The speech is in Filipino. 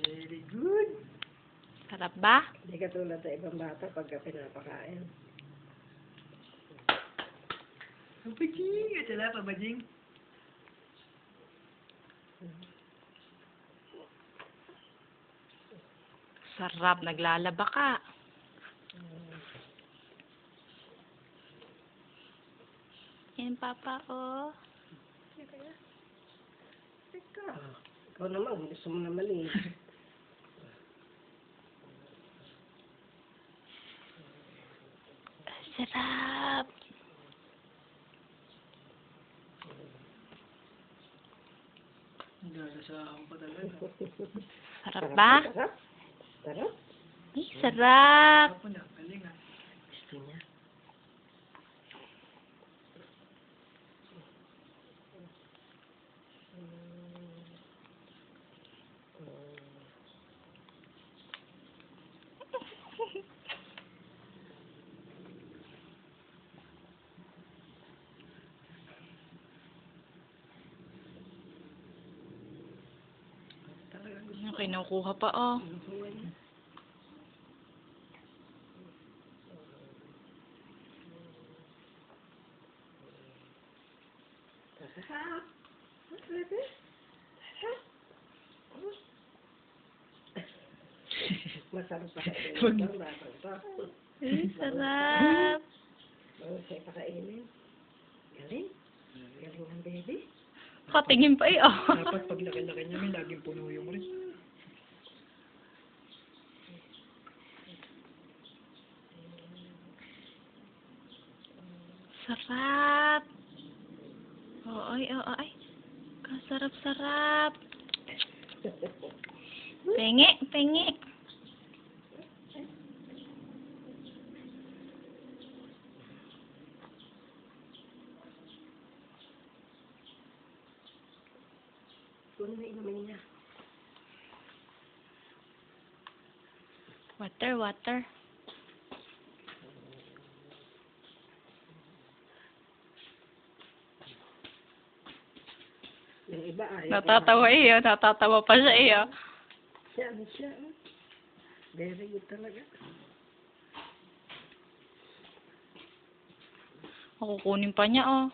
Very good. Sarap ba? Hindi ka tulad sa ibang bata pagka pinapakain. Pabajing! Ito na, pabajing. Sarap. Naglalaba ka. Yan, Papa, oh. Teka. Ikaw naman, gusto mo na mali. Sarap. Nalasahan pa talaga. Sarap ba? Sarap? Sarap? Ay, sarap. Ako na, galing ah. Gusto niya. Kinukuha pa, oh. Sarap. Sarap. Sarap. Masarap pa kainin. Ay, sarap. Bago sa'yo pakainin. Galing. Galing ang baby. Katingin pa, eh, oh. Dapat pag laki-laki niya, may laging puno yung rin. Sarap. Oo, ay, oo, ay. Kasarap-sarap. Pengi, pengi. Kung na inumin niya. Water, water. Yung iba ayaw. Natatawa, eh, oh. Natatawa pa siya, eh, oh. Siya, siya. Very good talaga. Kukunin pa niya, oh.